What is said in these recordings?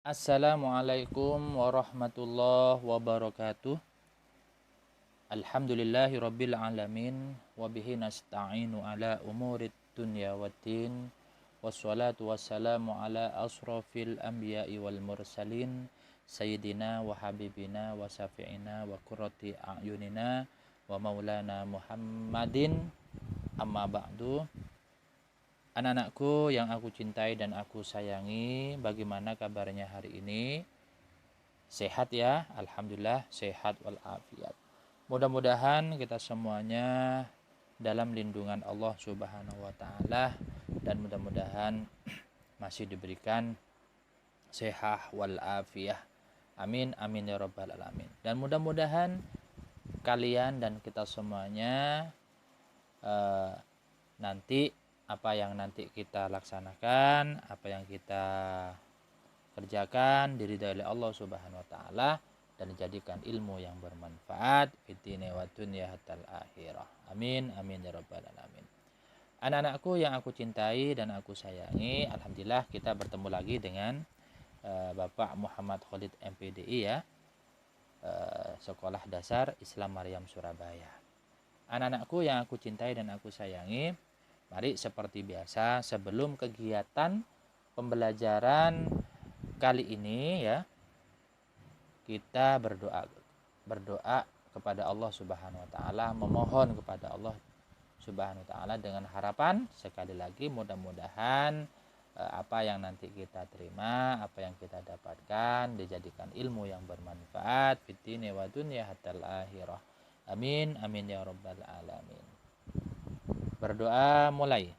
Assalamualaikum warahmatullahi wabarakatuh. Alhamdulillahi rabbil alamin. Wabihi nasta'inu ala umurid dunya waddin. Wassalatu wassalamu ala asrafil anbiya'i wal mursalin. Sayyidina wa habibina wa syafi'ina wa qurrati a'yunina wa maulana Muhammadin. Amma ba'du. Anak-anakku yang aku cintai dan aku sayangi, bagaimana kabarnya hari ini? Sehat ya? Alhamdulillah sehat walafiat. Mudah-mudahan kita semuanya dalam lindungan Allah Subhanahu wa taala dan mudah-mudahan masih diberikan sehat walafiat. Amin amin ya rabbal alamin. Dan mudah-mudahan kalian dan kita semuanya nanti apa yang nanti kita laksanakan, apa yang kita kerjakan diridhai oleh Allah Subhanahu wa taala dan dijadikan ilmu yang bermanfaat fitine wa dunya hatal akhirah. Amin amin ya rabbal alamin. Anak-anakku yang aku cintai dan aku sayangi, alhamdulillah kita bertemu lagi dengan Bapak Muhammad Khalid MPDI ya. Sekolah Dasar Islam Maryam Surabaya. Anak-anakku yang aku cintai dan aku sayangi, mari seperti biasa sebelum kegiatan pembelajaran kali ini ya, kita berdoa kepada Allah Subhanahu wa taala, memohon kepada Allah Subhanahu wa taala dengan harapan sekali lagi mudah-mudahan apa yang nanti kita terima, apa yang kita dapatkan dijadikan ilmu yang bermanfaat fitine wa dunya hatal akhirah. Amin amin ya rabbal alamin. Berdoa mulai.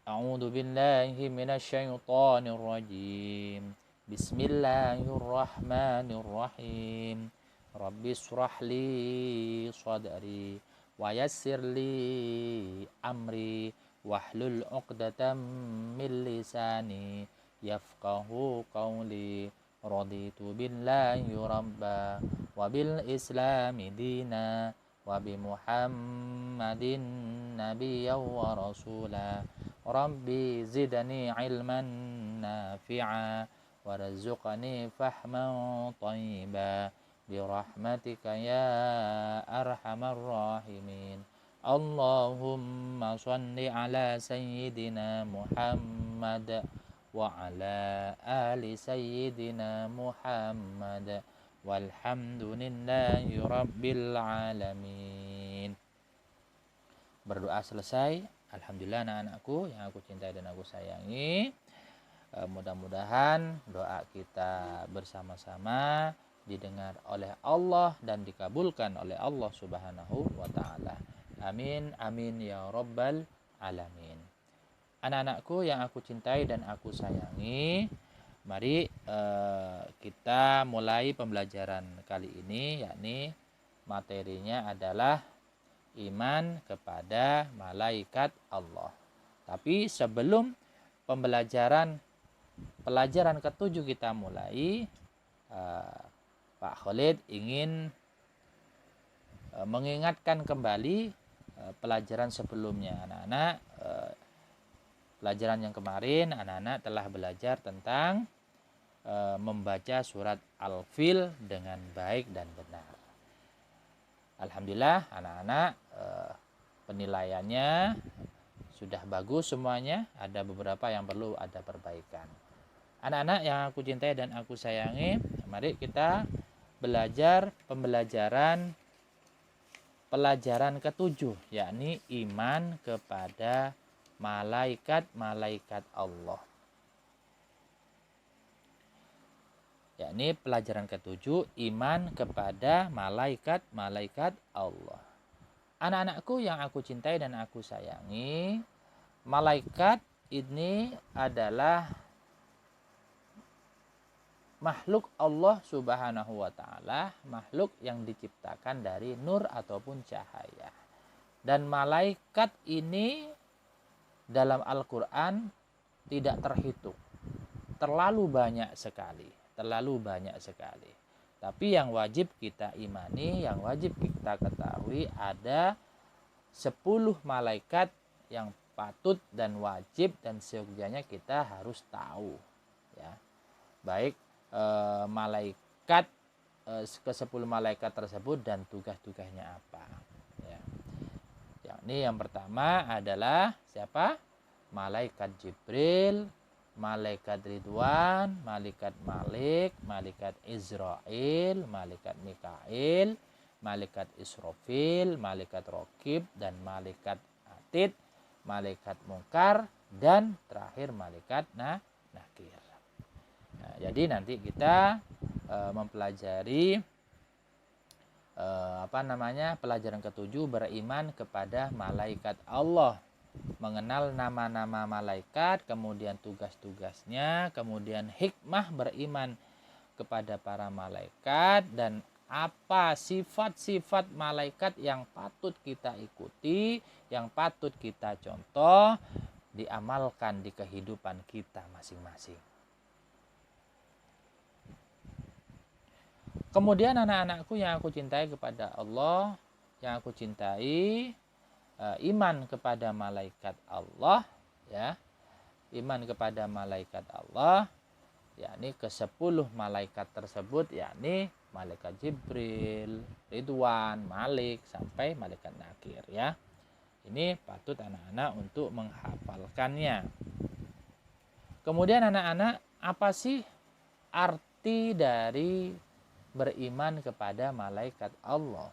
A'udzu billahi minasyaitonir rajim. Bismillahirrahmanirrahim. Rabbi shrah li sadri wa yassir li amri wahlul 'uqdatam min lisani yafqahu qawli. Raditu billahi rabba wa bil islami dina wa bi Muhammadin nabiyyan wa rasula. Rabbi zidni ilman nafi'a warzuqni fahman thayyiba bi rahmatika ya arhamar rahimin. Allahumma shalli ala sayyidina Muhammad wa ala ali sayyidina Muhammad walhamdulillahi rabbil alamin. Berdoa selesai. Alhamdulillah anak-anakku yang aku cintai dan aku sayangi, mudah-mudahan doa kita bersama-sama didengar oleh Allah dan dikabulkan oleh Allah Subhanahu wa taala. Amin amin ya rabbal alamin. Anak-anakku yang aku cintai dan aku sayangi, mari kita mulai pembelajaran kali ini, yakni materinya adalah iman kepada malaikat Allah. Tapi sebelum pelajaran ketujuh kita mulai, Pak Khalid ingin mengingatkan kembali pelajaran sebelumnya. Anak-anak, pelajaran yang kemarin anak-anak telah belajar tentang membaca surat Al-Fil dengan baik dan benar. Alhamdulillah anak-anak penilaiannya sudah bagus semuanya. Ada beberapa yang perlu ada perbaikan. Anak-anak yang aku cintai dan aku sayangi, mari kita belajar pelajaran ketujuh, yakni iman kepada malaikat-malaikat Allah. Yakni pelajaran ketujuh, iman kepada malaikat-malaikat Allah. Anak-anakku yang aku cintai dan aku sayangi, malaikat ini adalah makhluk Allah Subhanahu wa taala, makhluk yang diciptakan dari nur ataupun cahaya. Dan malaikat ini dalam Al-Qur'an tidak terhitung. Terlalu banyak sekali. Tapi yang wajib kita imani, yang wajib kita ketahui, ada 10 malaikat yang patut dan wajib dan seyogyanya kita harus tahu ya. baik malaikat ke-10 malaikat tersebut dan tugas-tugasnya apa. Ya. Yakni yang pertama adalah siapa? Malaikat Jibril, malaikat Ridwan, malaikat Malik, malaikat Izrail, malaikat Mikail, malaikat Israfil, malaikat Raqib, dan malaikat Atid, malaikat Mungkar, dan terakhir malaikat Nakir. Nah, jadi nanti kita mempelajari pelajaran ke-7 beriman kepada malaikat Allah, mengenal nama-nama malaikat, kemudian tugas-tugasnya, kemudian hikmah beriman kepada para malaikat, dan apa sifat-sifat malaikat yang patut kita ikuti, yang patut kita contoh, diamalkan di kehidupan kita masing-masing. Kemudian anak-anakku yang aku cintai kepada Allah, yang aku cintai, iman kepada malaikat Allah, ya, iman kepada malaikat Allah, yakni ke-10 malaikat tersebut, yakni malaikat Jibril, Ridwan, Malik, sampai malaikat Nakir, ya. Ini patut anak-anak untuk menghafalkannya. Kemudian anak-anak, apa sih arti dari beriman kepada malaikat Allah?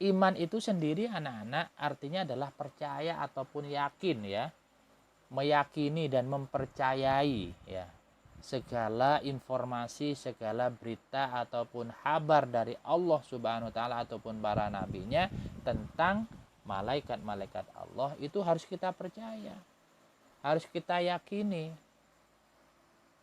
Iman itu sendiri anak-anak artinya adalah percaya ataupun yakin, ya. Meyakini dan mempercayai, ya, segala informasi, segala berita ataupun kabar dari Allah Subhanahu wa taala ataupun para nabinya tentang malaikat-malaikat Allah itu harus kita percaya. Harus kita yakini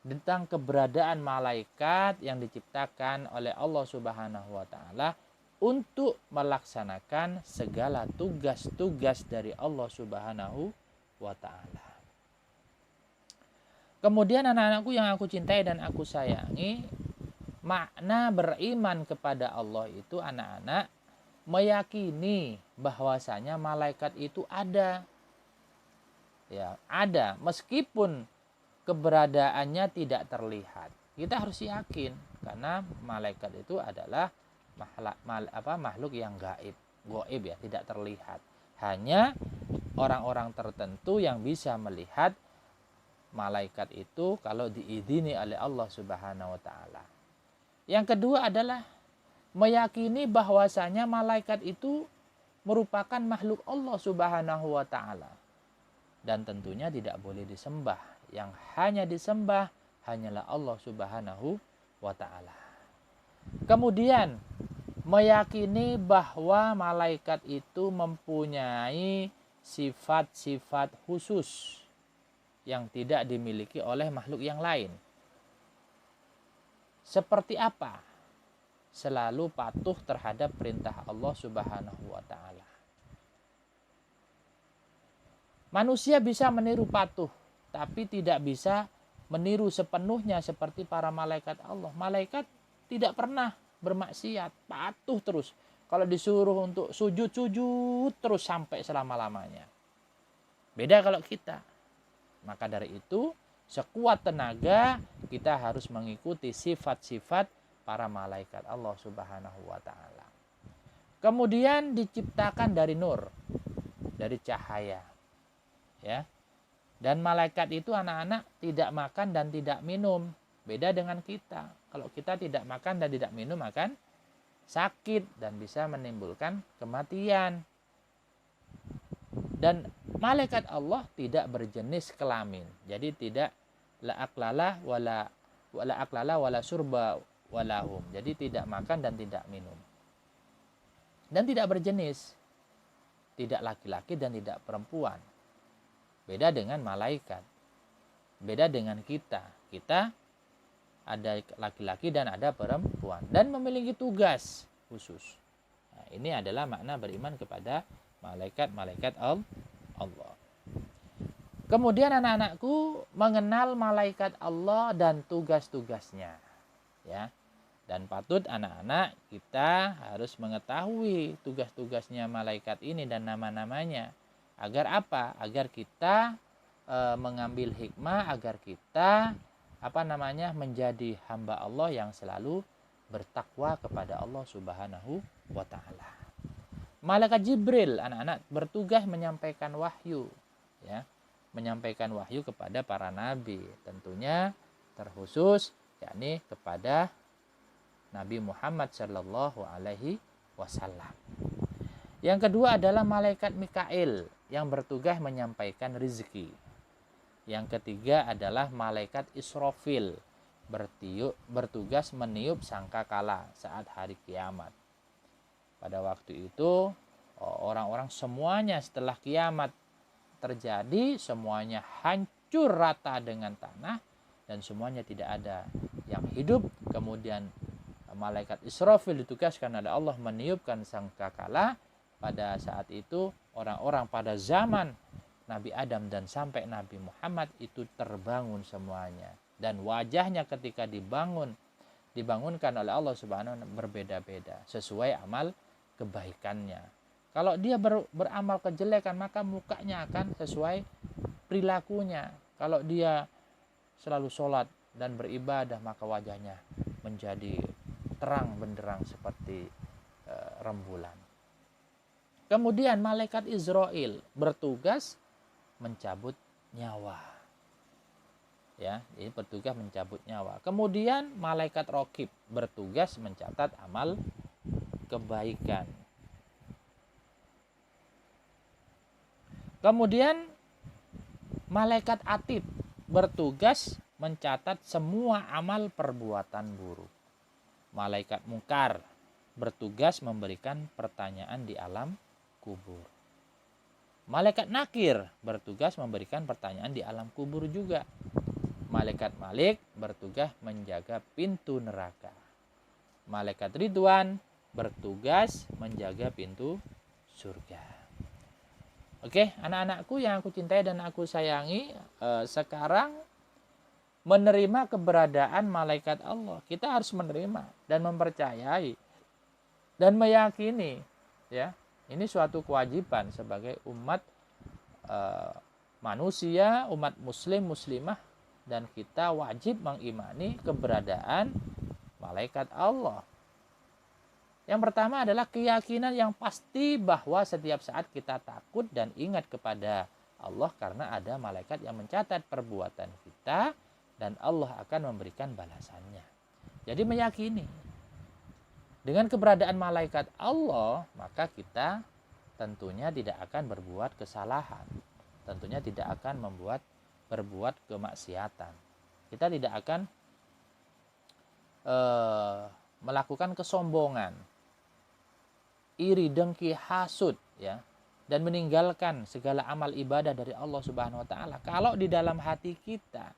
tentang keberadaan malaikat yang diciptakan oleh Allah Subhanahu wa taala untuk melaksanakan segala tugas-tugas dari Allah Subhanahu wa taala. Kemudian anak-anakku yang aku cintai dan aku sayangi, makna beriman kepada Allah itu anak-anak meyakini bahwasanya malaikat itu ada. Ya, ada meskipun keberadaannya tidak terlihat. Kita harus yakin karena malaikat itu adalah makhluk yang gaib, ya, tidak terlihat. Hanya orang-orang tertentu yang bisa melihat malaikat itu kalau diizini oleh Allah Subhanahu wa taala. Yang kedua adalah meyakini bahwasanya malaikat itu merupakan makhluk Allah Subhanahu wa taala dan tentunya tidak boleh disembah. Yang hanya disembah hanyalah Allah Subhanahu wa taala. Kemudian meyakini bahwa malaikat itu mempunyai sifat-sifat khusus yang tidak dimiliki oleh makhluk yang lain. Seperti apa? Selalu patuh terhadap perintah Allah Subhanahu wa taala. Manusia bisa meniru patuh, tapi tidak bisa meniru sepenuhnya seperti para malaikat Allah. Malaikat tidak pernah bermaksiat, patuh terus. Kalau disuruh untuk sujud terus sampai selama-lamanya. Beda kalau kita. Maka dari itu, sekuat tenaga kita harus mengikuti sifat-sifat para malaikat Allah Subhanahu wa taala. Kemudian diciptakan dari nur, dari cahaya. Ya. Dan malaikat itu anak-anak tidak makan dan tidak minum. Beda dengan kita. Kalau kita tidak makan dan tidak minum akan sakit dan bisa menimbulkan kematian. Dan malaikat Allah tidak berjenis kelamin. Jadi tidak la aklala wala surba walahum. Jadi tidak makan dan tidak minum. Dan tidak berjenis. Tidak laki-laki dan tidak perempuan. Beda dengan malaikat. Beda dengan kita. Kita ada laki-laki dan ada perempuan. Dan memiliki tugas khusus. Nah, ini adalah makna beriman kepada malaikat-malaikat Allah. Kemudian anak-anakku mengenal malaikat Allah dan tugas-tugasnya. Ya. Dan patut anak-anak kita harus mengetahui tugas-tugasnya malaikat ini dan nama-namanya. Agar apa? Agar kita mengambil hikmah, agar kita menjadi hamba Allah yang selalu bertakwa kepada Allah Subhanahu wa taala. Malaikat Jibril anak-anak bertugas menyampaikan wahyu, ya, menyampaikan wahyu kepada para nabi, tentunya terkhusus yakni kepada Nabi Muhammad sallallahu alaihi wasallam. Yang kedua adalah malaikat Mikail yang bertugas menyampaikan rezeki. Yang ketiga adalah malaikat Israfil bertugas meniup sangkakala saat hari kiamat. Pada waktu itu orang-orang semuanya setelah kiamat terjadi, semuanya hancur rata dengan tanah dan semuanya tidak ada yang hidup. Kemudian malaikat Israfil ditugaskan oleh Allah meniupkan sangkakala. Pada saat itu orang-orang pada zaman Nabi Adam dan sampai Nabi Muhammad itu terbangun semuanya, dan wajahnya ketika dibangunkan oleh Allah Subhanahu wa taala berbeda-beda sesuai amal kebaikannya. Kalau dia beramal kejelekan, maka mukanya akan sesuai perilakunya. Kalau dia selalu sholat dan beribadah, maka wajahnya menjadi terang benderang seperti rembulan. Kemudian malaikat Israil bertugas mencabut nyawa. Ya, ini bertugas mencabut nyawa. Kemudian malaikat Raqib bertugas mencatat amal kebaikan. Kemudian malaikat Atid bertugas mencatat semua amal perbuatan buruk. Malaikat Munkar bertugas memberikan pertanyaan di alam kubur. Malaikat Nakir bertugas memberikan pertanyaan di alam kubur juga. Malaikat Malik bertugas menjaga pintu neraka. Malaikat Ridwan bertugas menjaga pintu surga. Oke, anak-anakku yang aku cintai dan aku sayangi, sekarang menerima keberadaan malaikat Allah, kita harus menerima dan mempercayai dan meyakini, ya. Ini suatu kewajiban sebagai umat manusia, umat muslim, muslimah, dan kita wajib mengimani keberadaan malaikat Allah. Yang pertama adalah keyakinan yang pasti bahwa setiap saat kita takut dan ingat kepada Allah karena ada malaikat yang mencatat perbuatan kita dan Allah akan memberikan balasannya. Jadi meyakini dengan keberadaan malaikat Allah, maka kita tentunya tidak akan berbuat kesalahan. Tentunya tidak akan berbuat kemaksiatan. Kita tidak akan melakukan kesombongan, iri, dengki, hasud, ya, dan meninggalkan segala amal ibadah dari Allah Subhanahu wa taala. Kalau di dalam hati kita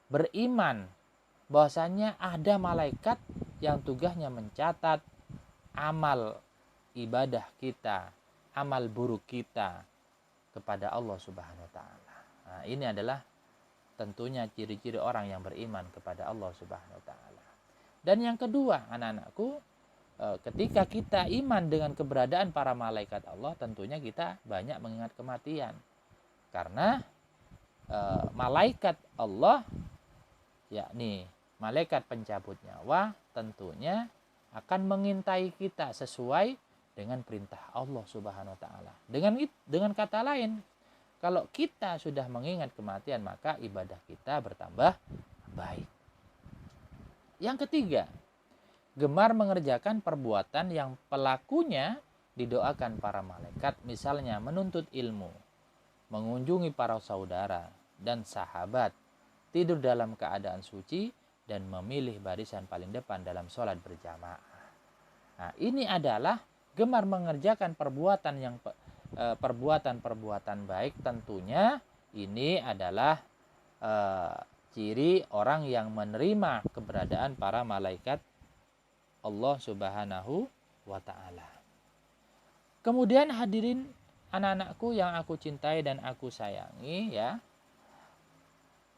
beriman bahwasanya ada malaikat yang tugasnya mencatat amal ibadah kita, amal buruk kita kepada Allah Subhanahu wa taala. Nah, ini adalah tentunya ciri-ciri orang yang beriman kepada Allah Subhanahu wa taala. Dan yang kedua, anak-anakku, ketika kita iman dengan keberadaan para malaikat Allah, tentunya kita banyak mengingat kematian. Karena malaikat Allah, yakni malaikat pencabut nyawa, tentunya akan mengintai kita sesuai dengan perintah Allah Subhanahu wa taala. Dengan kata lain, kalau kita sudah mengingat kematian, maka ibadah kita bertambah baik. Yang ketiga, gemar mengerjakan perbuatan yang pelakunya didoakan para malaikat, misalnya menuntut ilmu, mengunjungi para saudara dan sahabat, tidur dalam keadaan suci, dan memilih barisan paling depan dalam sholat berjamaah. Nah, ini adalah gemar mengerjakan perbuatan baik. Tentunya ini adalah ciri orang yang menerima keberadaan para malaikat Allah Subhanahu wa taala. Kemudian hadirin anak-anakku yang aku cintai dan aku sayangi, ya.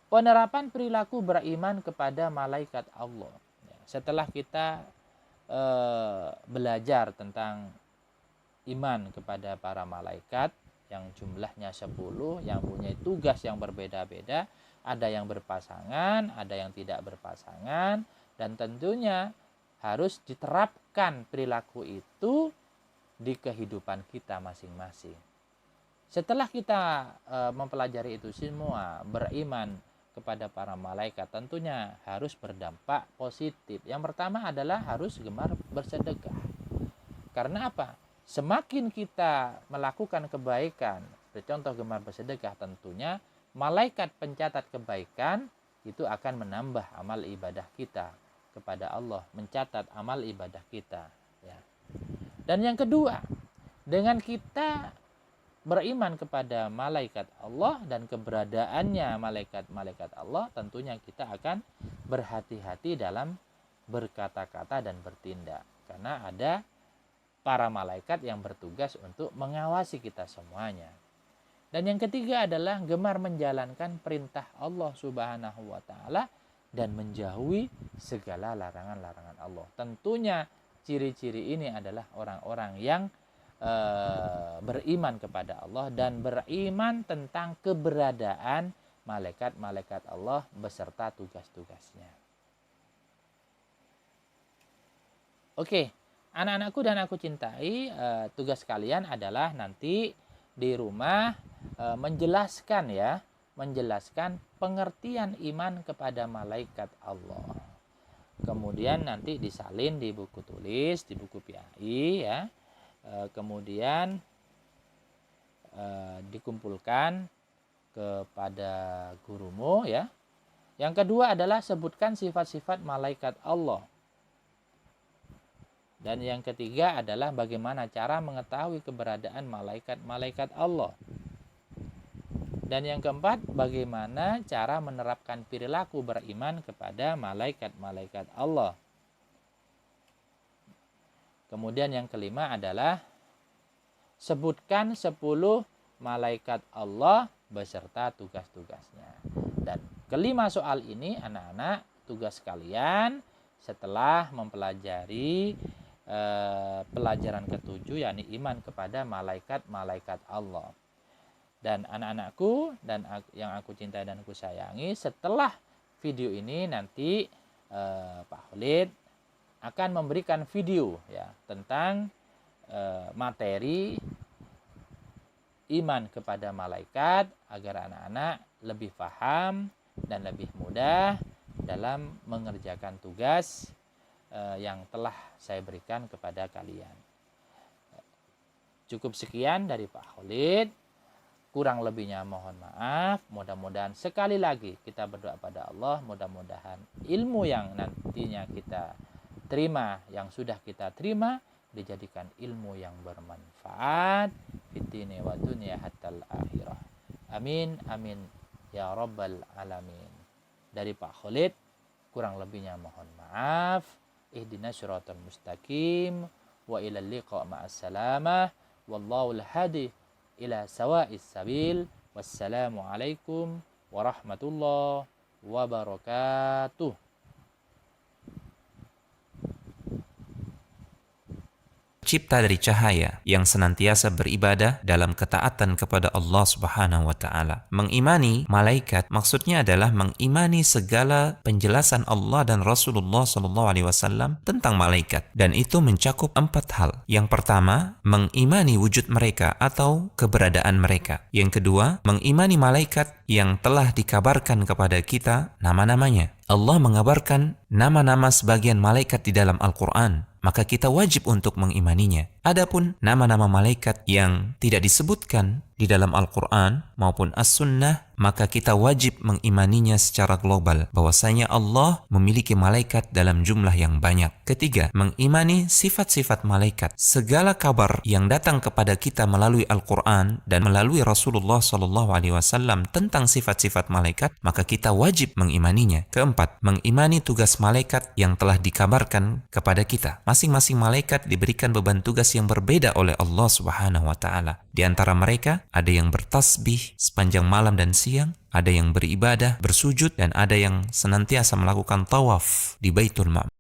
Penerapan perilaku beriman kepada malaikat Allah. Setelah kita belajar tentang iman kepada para malaikat yang jumlahnya 10, yang punya tugas yang berbeda-beda, ada yang berpasangan, ada yang tidak berpasangan, dan tentunya harus diterapkan perilaku itu di kehidupan kita masing-masing. Setelah kita mempelajari itu semua, beriman kepada para malaikat, tentunya harus berdampak positif. Yang pertama adalah harus gemar bersedekah. Karena apa? Semakin kita melakukan kebaikan, contoh gemar bersedekah, tentunya malaikat pencatat kebaikan itu akan menambah amal ibadah kita kepada Allah, mencatat amal ibadah kita, ya. Dan yang kedua, dengan kita beriman kepada malaikat Allah dan keberadaannya malaikat-malaikat Allah, tentunya kita akan berhati-hati dalam berkata-kata dan bertindak, karena ada para malaikat yang bertugas untuk mengawasi kita semuanya. Dan yang ketiga adalah gemar menjalankan perintah Allah Subhanahu wa taala dan menjauhi segala larangan-larangan Allah. Tentunya ciri-ciri ini adalah orang-orang yang beriman kepada Allah dan beriman tentang keberadaan malaikat-malaikat Allah beserta tugas-tugasnya. Oke, anak-anakku dan aku cintai, tugas kalian adalah nanti di rumah menjelaskan pengertian iman kepada malaikat Allah. Kemudian nanti disalin di buku tulis, di buku PAI, ya. Kemudian dikumpulkan kepada gurumu, ya. Yang kedua adalah sebutkan sifat-sifat malaikat Allah. Dan yang ketiga adalah bagaimana cara mengetahui keberadaan malaikat-malaikat Allah. Dan yang keempat, bagaimana cara menerapkan perilaku beriman kepada malaikat-malaikat Allah. Kemudian yang kelima adalah sebutkan 10 malaikat Allah beserta tugas-tugasnya. Dan kelima soal ini anak-anak tugas kalian setelah mempelajari pelajaran ketujuh, yakni iman kepada malaikat-malaikat Allah. Dan anak-anakku dan yang aku cintai dan aku sayangi, setelah video ini nanti Pak Khalid akan memberikan video, ya, tentang materi iman kepada malaikat agar anak-anak lebih paham dan lebih mudah dalam mengerjakan tugas yang telah saya berikan kepada kalian. Cukup sekian dari Pak Khalid. Kurang lebihnya mohon maaf. Mudah-mudahan sekali lagi kita berdoa pada Allah, mudah-mudahan ilmu yang nantinya kita terima, yang sudah kita terima, dijadikan ilmu yang bermanfaat fitini wa dunya hatal akhirah. Amin amin ya rabbal alamin. Dari Pak Khalid, kurang lebihnya mohon maaf. Ihdinas siratal mustaqim wa ilal liqa ma'as salamah wallahu al-hadi ila sawa'is sabil. Wassalamu alaikum warahmatullahi wabarakatuh. Cipta dari cahaya yang senantiasa beribadah dalam ketaatan kepada Allah Subhanahu wa taala. Mengimani malaikat maksudnya adalah mengimani segala penjelasan Allah dan Rasulullah sallallahu alaihi wasallam tentang malaikat, dan itu mencakup 4 hal. Yang pertama, mengimani wujud mereka atau keberadaan mereka. Yang kedua, mengimani malaikat yang telah dikabarkan kepada kita nama-namanya. Allah mengabarkan nama-nama sebagian malaikat di dalam Al-Quran, maka kita wajib untuk mengimaninya. Adapun nama-nama malaikat yang tidak disebutkan di dalam Al-Quran maupun As-Sunnah, maka kita wajib mengimaninya secara global, bahwasanya Allah memiliki malaikat dalam jumlah yang banyak. Ketiga, mengimani sifat-sifat malaikat. Segala kabar yang datang kepada kita melalui Al-Quran dan melalui Rasulullah SAW tentang sifat-sifat malaikat, maka kita wajib mengimaninya. Keempat, mengimani tugas malaikat yang telah dikabarkan kepada kita. Masing-masing malaikat diberikan beban tugas yang berbeda oleh Allah Subhanahu wa taala. Di antara mereka ada yang bertasbih sepanjang malam dan siang, ada yang beribadah, bersujud, dan ada yang senantiasa melakukan tawaf di Baitul Ma'mur.